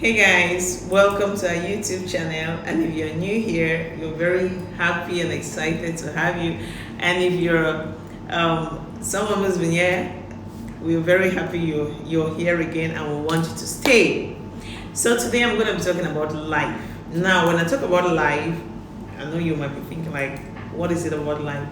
Hey guys, welcome to our YouTube channel. And if you're new here, we're very happy and excited to have you. And if you're someone who's been here, we're very happy you're here again, and we want you to stay. So today I'm going to be talking about life. Now, when I talk about life, I know you might be thinking like, what is it about life?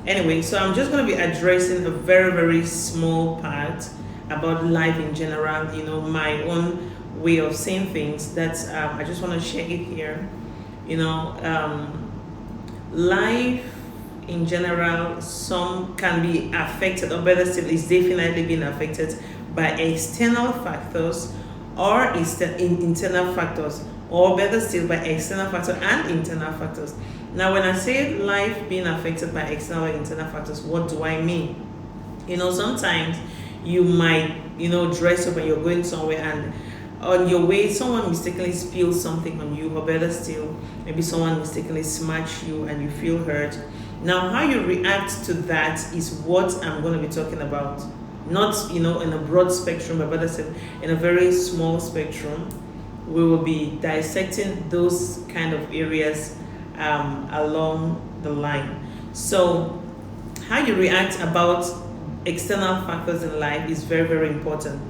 Anyway, so I'm just going to be addressing a very small part about life in general. My own way of saying things that I just want to share it here. Life in general, some can be affected, or better still, is definitely being affected by external factors or internal factors, or better still, by external factors and internal factors. Now, when I say life being affected by external and internal factors, what do I mean? Sometimes you might, dress up and you're going somewhere, and on your way someone mistakenly spills something on you, or better still, maybe someone mistakenly smash you and you feel hurt. Now, how you react to that is what I'm going to be talking about. Not, in a broad spectrum, but better still, in a very small spectrum. We will be dissecting those kind of areas along the line. So, how you react about external factors in life is very important.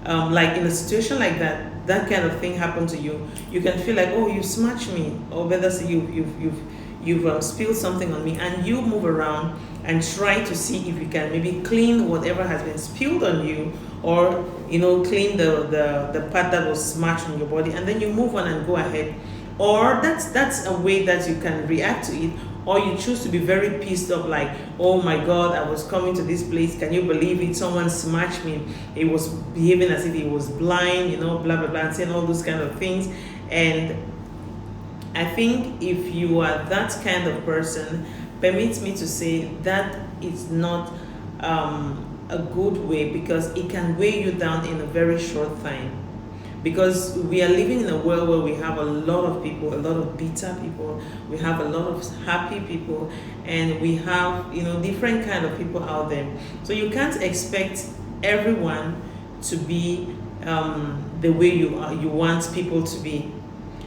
Like in a situation like that kind of thing happened to you, you can feel like, oh, you smashed me, or better say you've spilled something on me, and you move around and try to see if you can maybe clean whatever has been spilled on you, or clean the part that was smashed on your body, and then you move on and go ahead. Or that's a way that you can react to it. Or you choose to be very pissed off, like, oh my god, I was coming to this place, can you believe it, someone smashed me, he was behaving as if he was blind, blah blah blah, and saying all those kind of things. And I think if you are that kind of person, permit me to say that it's not a good way, because it can weigh you down in a very short time. Because we are living in a world where we have a lot of people, a lot of bitter people, we have a lot of happy people, and we have different kind of people out there. So you can't expect everyone to be the way you want people to be.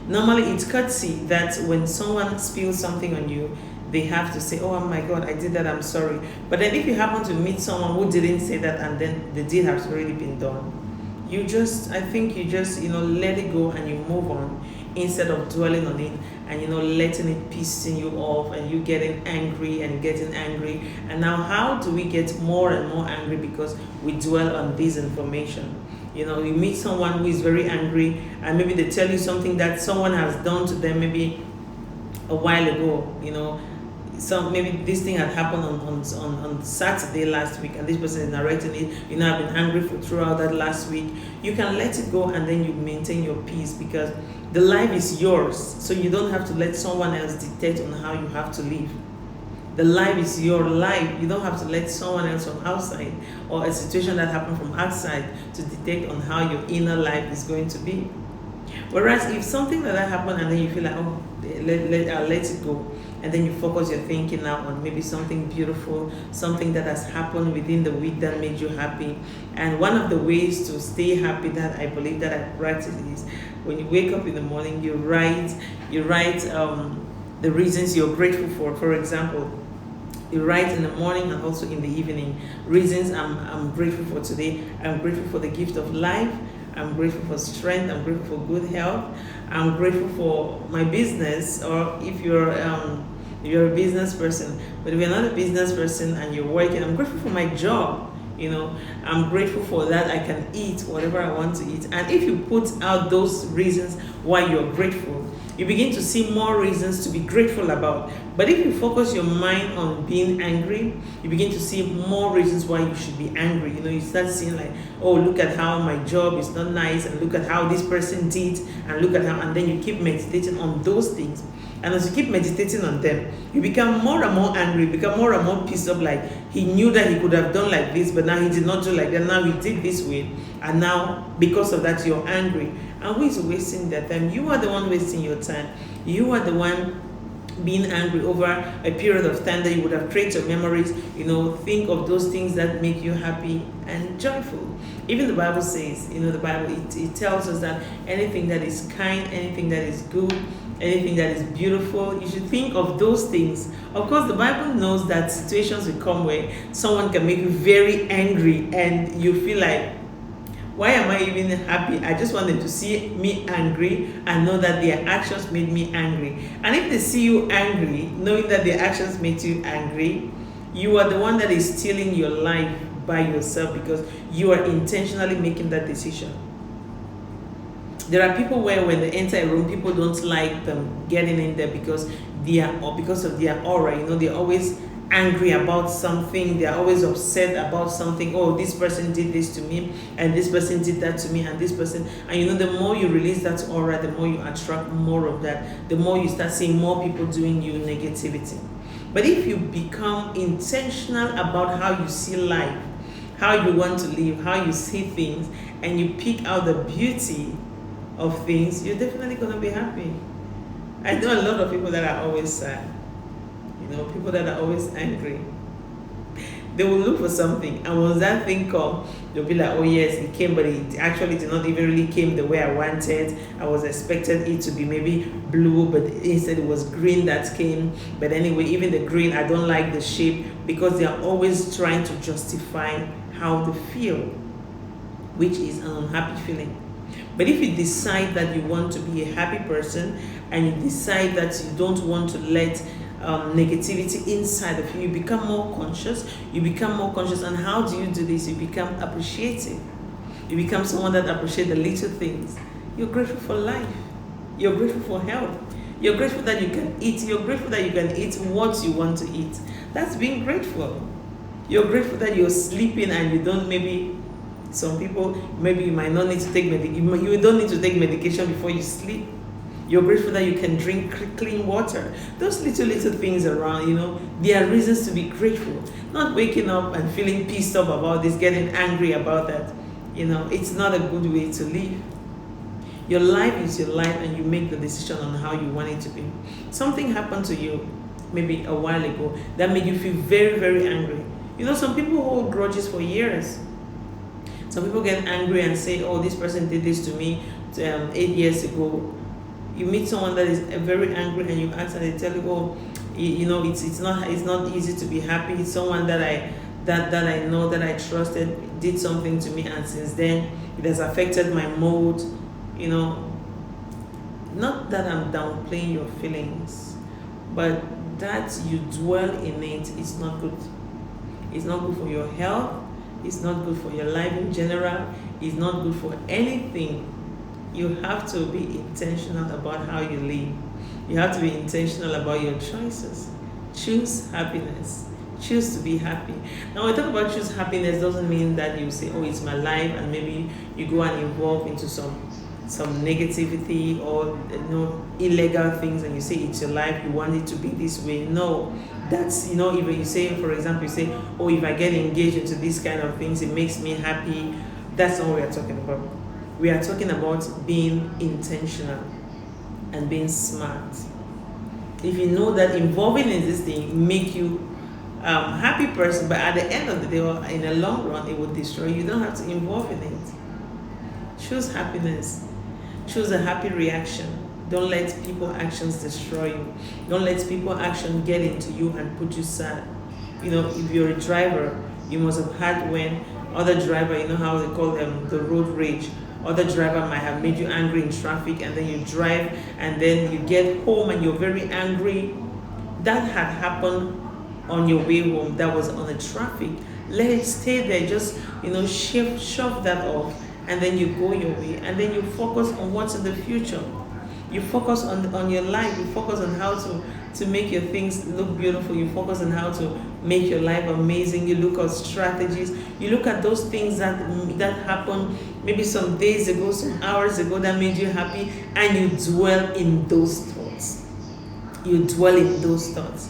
Normally, it's courtesy that when someone spills something on you, they have to say, oh my god, I did that, I'm sorry. But then if you happen to meet someone who didn't say that, and then the deed has already been done, I think you just let it go and you move on, instead of dwelling on it and letting it pissing you off, and you getting angry and getting angry. And now, how do we get more and more angry? Because we dwell on this information. You meet someone who is very angry, and maybe they tell you something that someone has done to them maybe a while ago. So maybe this thing had happened on Saturday last week, and this person is narrating it. I've been angry throughout that last week. You can let it go, and then you maintain your peace, because the life is yours. So you don't have to let someone else dictate on how you have to live. The life is your life. You don't have to let someone else from outside, or a situation that happened from outside, to dictate on how your inner life is going to be. Whereas if something like that happened, and then you feel like, oh, I'll let it go, and then you focus your thinking now on maybe something beautiful, something that has happened within the week that made you happy. And one of the ways to stay happy that I believe that I practice is, when you wake up in the morning, you write the reasons you're grateful for. For example, you write in the morning and also in the evening, reasons I'm grateful for today. I'm grateful for the gift of life. I'm grateful for strength. I'm grateful for good health. I'm grateful for my business. Or if you're a business person, but if you're not a business person and you're working, I'm grateful for my job. I'm grateful for that I can eat whatever I want to eat. And if you put out those reasons why you're grateful, you begin to see more reasons to be grateful about. But if you focus your mind on being angry, you begin to see more reasons why you should be angry. You start seeing like, oh, look at how my job is not nice, and look at how this person did, and look at how, and then you keep meditating on those things. And as you keep meditating on them, you become more and more angry, become more and more pissed off, like he knew that he could have done like this, but now he did not do like that, now he did this way. And now, because of that, you're angry. And who is wasting their time? You are the one wasting your time. You are the one being angry over a period of time that you would have created memories. Think of those things that make you happy and joyful. Even the Bible says, the Bible, it tells us that anything that is kind, anything that is good, anything that is beautiful, you should think of those things. Of course, the Bible knows that situations will come where someone can make you very angry and you feel like, why am I even happy? I just want them to see me angry and know that their actions made me angry. And if they see you angry, knowing that their actions made you angry, you are the one that is stealing your life by yourself because you are intentionally making that decision. There are people where when they enter a room, people don't like them getting in there because of their aura. They're always angry about something. They're always upset about something. Oh, this person did this to me, and this person did that to me, and this person. And the more you release that aura, the more you attract more of that. The more you start seeing more people doing you negativity. But if you become intentional about how you see life, how you want to live, how you see things, and you pick out the beauty of things, you're definitely going to be happy. I know a lot of people that are always sad, people that are always angry. They will look for something, and once that thing comes, they'll be like, oh yes, it came, but it actually did not even really came the way I wanted. I was expecting it to be maybe blue, but instead it was green that came. But anyway, even the green, I don't like the shape, because they are always trying to justify how they feel, which is an unhappy feeling. But if you decide that you want to be a happy person, and you decide that you don't want to let negativity inside of you, you become more conscious. And how do you do this? You become appreciative. You become someone that appreciates the little things. You're grateful for life. You're grateful for health. You're grateful that you can eat. You're grateful that you can eat what you want to eat. That's being grateful. You're grateful that you're sleeping and you don't, maybe some people, maybe you might not need to take you don't need to take medication before you sleep. You're grateful that you can drink clean water. Those little things around, there are reasons to be grateful. Not waking up and feeling pissed off about this, getting angry about that. It's not a good way to live. Your life is your life, and you make the decision on how you want it to be. Something happened to you maybe a while ago that made you feel very, very angry. Some people hold grudges for years. Some people get angry and say, oh, this person did this to me 8 years ago. You meet someone that is very angry and you ask and they tell you, oh, it's not easy to be happy. It's someone that I know, that I trusted, did something to me, and since then it has affected my mood. Not that I'm downplaying your feelings, but that you dwell in it is not good. It's not good for your health. It's not good for your life in general. It's not good for anything. You have to be intentional about how you live. You have to be intentional about your choices. Choose happiness. Choose to be happy. Now, when we talk about choose happiness, doesn't mean that you say, oh, it's my life, and maybe you go and involve into some negativity or illegal things, and you say it's your life, you want it to be this way. No, that's if you say, for example, you say, oh, if I get engaged into these kind of things, it makes me happy. That's not what we are talking about. We are talking about being intentional and being smart. If you know that involving in this thing make you happy person, but at the end of the day or in the long run it will destroy you, don't have to involve in it. Choose happiness. Choose a happy reaction. Don't let people's actions destroy you. Don't let people's action get into you and put you sad. If you're a driver, you must have had when other driver, how they call them, the road rage. Other driver might have made you angry in traffic, and then you drive and then you get home and you're very angry. That had happened on your way home. That was on the traffic. Let it stay there. Just shove that off, and then you go your way, and then you focus on what's in the future. You focus on your life. You focus on how to make your things look beautiful. You focus on how to make your life amazing. You look at strategies. You look at those things that happened maybe some days ago, some hours ago, that made you happy, and you dwell in those thoughts. You dwell in those thoughts.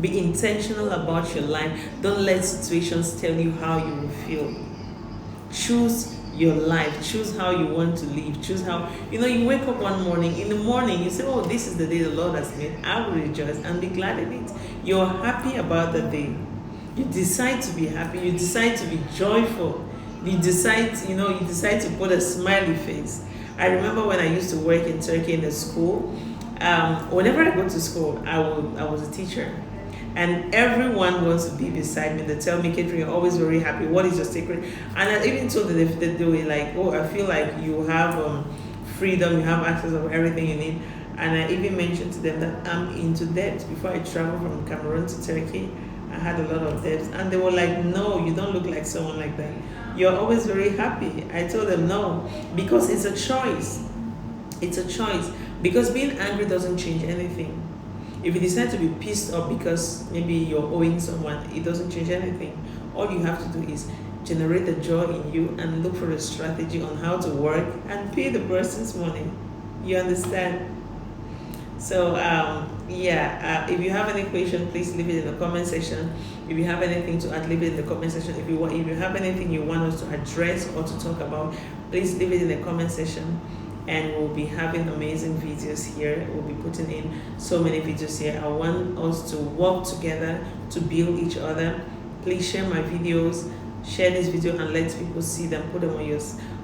Be intentional about your life. Don't let situations tell you how you will feel. Choose your life. Choose how you want to live. Choose how, you wake up one morning. In the morning, you say, oh, this is the day the Lord has made. I will rejoice and be glad in it. You're happy about the day. You decide to be happy. You decide to be joyful. you decide to put a smiley face. I remember when I used to work in Turkey in the school. Whenever I go to school, I was a teacher, and everyone wants to be beside me. They tell me, Catherine, you're always very happy. What is your secret? And I even told them if they do it, like, oh, I feel like you have freedom, you have access of everything you need. And I even mentioned to them that I'm into debt. Before I traveled from Cameroon to Turkey, I had a lot of debts, and they were like, no, you don't look like someone like that. You're always very happy. I told them no, because it's a choice. It's a choice. Because being angry doesn't change anything. If you decide to be pissed off because maybe you're owing someone, it doesn't change anything. All you have to do is generate the joy in you and look for a strategy on how to work and pay the person's money. You understand? So if you have any question, please leave it in the comment section. If you have anything to add, leave it in the comment section. If you have anything you want us to address or to talk about, please leave it in the comment section. And we'll be having amazing videos here. We'll be putting in so many videos here. I want us to work together to build each other. Please share my videos, share this video and let people see them, put them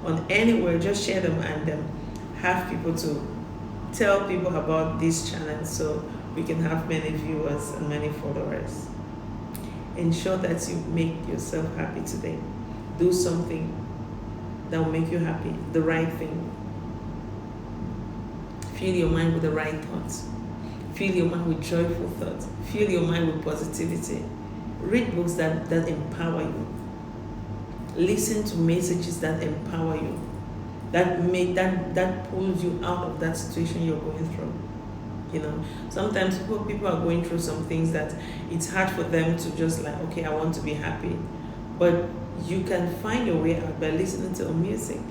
on anywhere. Just share them and have people to tell people about this channel so we can have many viewers and many followers. Ensure that you make yourself happy today. Do something that will make you happy, the right thing. Fill your mind with the right thoughts. Fill your mind with joyful thoughts. Fill your mind with positivity. Read books that empower you. Listen to messages that empower you. That pulls you out of that situation you're going through. Sometimes people are going through some things that it's hard for them to just like, okay, I want to be happy. But you can find your way out by listening to music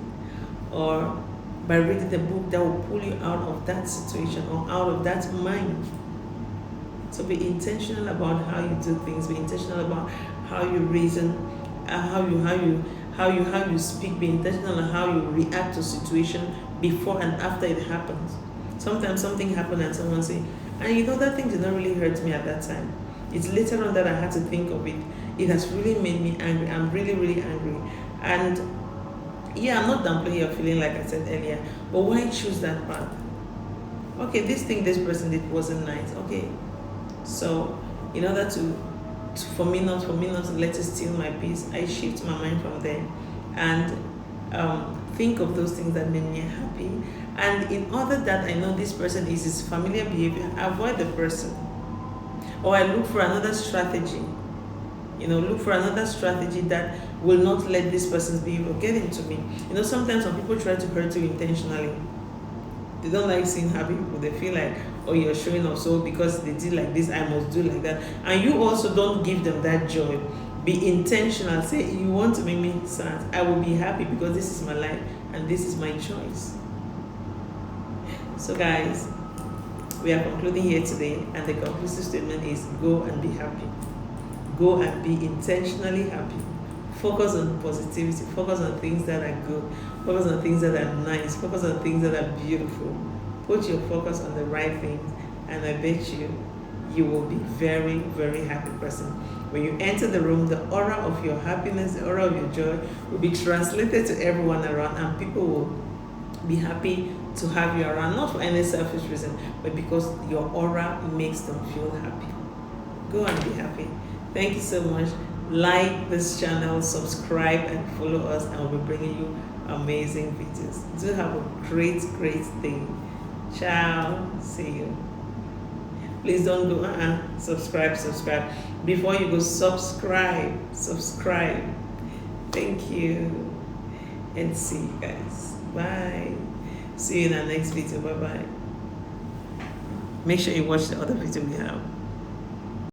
or by reading the book that will pull you out of that situation or out of that mind. So be intentional about how you do things. Be intentional about how you reason, how you speak. Be intentional on how you react to situation before and after it happens. Sometimes something happened and someone say, and that thing did not really hurt me at that time. It's later on that I had to think of it. It has really made me angry. I'm really, really angry. And yeah, I'm not downplaying your feeling like I said earlier, but why choose that path? Okay, this thing this person did wasn't nice. Okay, so in order for me not to let it steal my peace, I shift my mind from there and think of those things that made me happy. And in order that I know this person is his familiar behavior, I avoid the person, or I look for another strategy. Look for another strategy that will not let this person's behavior get into me. Sometimes when people try to hurt you intentionally, they don't like seeing happy people. They feel like, oh, you're showing off, so because they did like this, I must do like that. And you also don't give them that joy. Be intentional. Say, you want to make me sad, I will be happy because this is my life and this is my choice. So guys, we are concluding here today, and the conclusive statement is go and be happy. Go and be intentionally happy. Focus on positivity. Focus on things that are good. Focus on things that are nice. Focus on things that are beautiful. Put your focus on the right things, and I bet you will be very, very happy person. When you enter the room, the aura of your happiness, the aura of your joy will be translated to everyone around, and people will be happy to have you around, not for any selfish reason, but because your aura makes them feel happy. Go and be happy. Thank you so much. Like this channel, subscribe and follow us, and we'll be bringing you amazing videos. Do have a great day. Ciao. See you. Please don't go subscribe. Before you go, subscribe. Thank you. And see you guys. Bye. See you in our next video. Bye. Make sure you watch the other video we have.